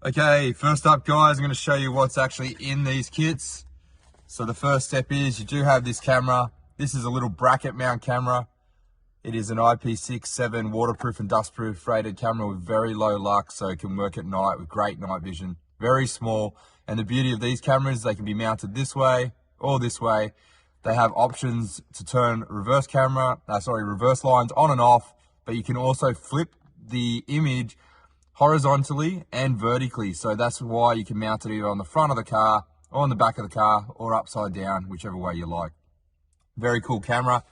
Okay, first up guys, I'm going to show you what's actually in these kits. So the first step is you do have this camera. This is a little bracket mount camera. It is an IP67 waterproof and dustproof rated camera with very low lux, so it can work at night with great night vision. Very small, and the beauty of these cameras, they can be mounted this way or this way. They have options to turn reverse lines on and off, but you can also flip the image horizontally and vertically. So that's why you can mount it either on the front of the car or on the back of the car or upside down, whichever way you like. Very cool camera.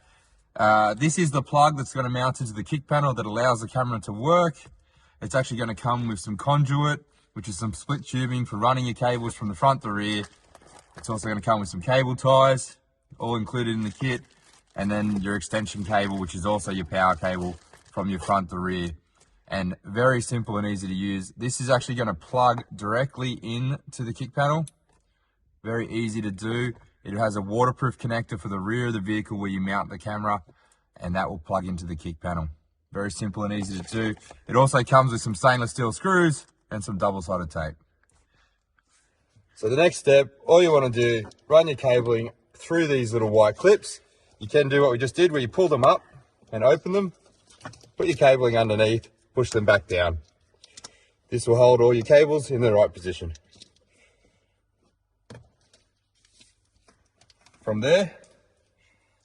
This is the plug that's going to mount into the kick panel that allows the camera to work. It's actually going to come with some conduit, which is some split tubing for running your cables from the front to rear. It's also going to come with some cable ties, all included in the kit, and then your extension cable, which is also your power cable from your front to rear. And very simple and easy to use. This is actually going to plug directly into the kick panel. Very easy to do. It has a waterproof connector for the rear of the vehicle where you mount the camera, and that will plug into the kick panel. Very simple and easy to do. It also comes with some stainless steel screws and some double-sided tape. So the next step, all you want to do, run your cabling through these little white clips. You can do what we just did, where you pull them up and open them, put your cabling underneath, push them back down. This will hold all your cables in the right position. From there,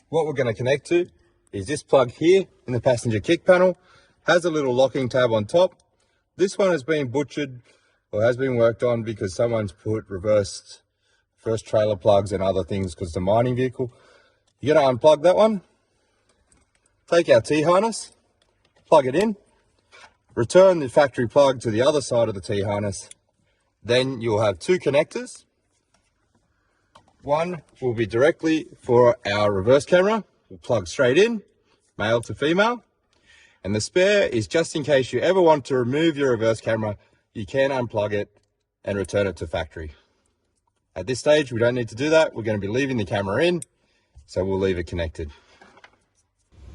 what we're going to connect to is this plug here in the passenger kick panel. Has a little locking tab on top. This one has been butchered or has been worked on because someone's put reverse trailer plugs and other things because it's a mining vehicle. You're going to unplug that one, take our T-harness, plug it in, return the factory plug to the other side of the T-harness. Then you'll have two connectors. One will be directly for our reverse camera. We'll plug straight in, male to female. And the spare is just in case you ever want to remove your reverse camera, you can unplug it and return it to factory. At this stage, we don't need to do that. We're going to be leaving the camera in, so we'll leave it connected.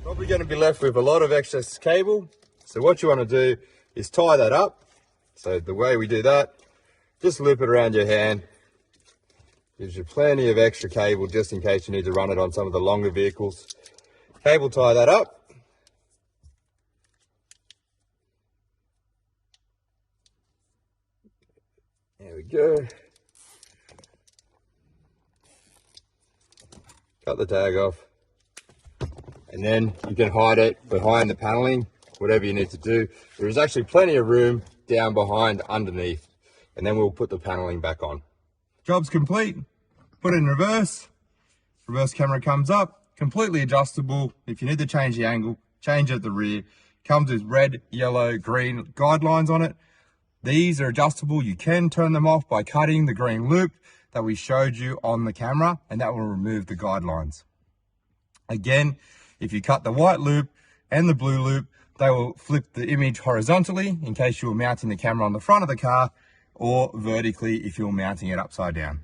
Probably going to be left with a lot of excess cable. So what you want to do is tie that up. So the way we do that, just loop it around your hand. Gives you plenty of extra cable just in case you need to run it on some of the longer vehicles. Cable tie that up. There we go. Cut the tag off. And then you can hide it behind the paneling, whatever you need to do. There is actually plenty of room down behind underneath. And then we'll put the paneling back on. Job's complete. Put it in reverse. Reverse camera comes up, completely adjustable. If you need to change the angle, change it at the rear. Comes with red, yellow, green guidelines on it. These are adjustable. You can turn them off by cutting the green loop that we showed you on the camera, and that will remove the guidelines. Again, if you cut the white loop and the blue loop, they will flip the image horizontally in case you were mounting the camera on the front of the car, or vertically if you're mounting it upside down.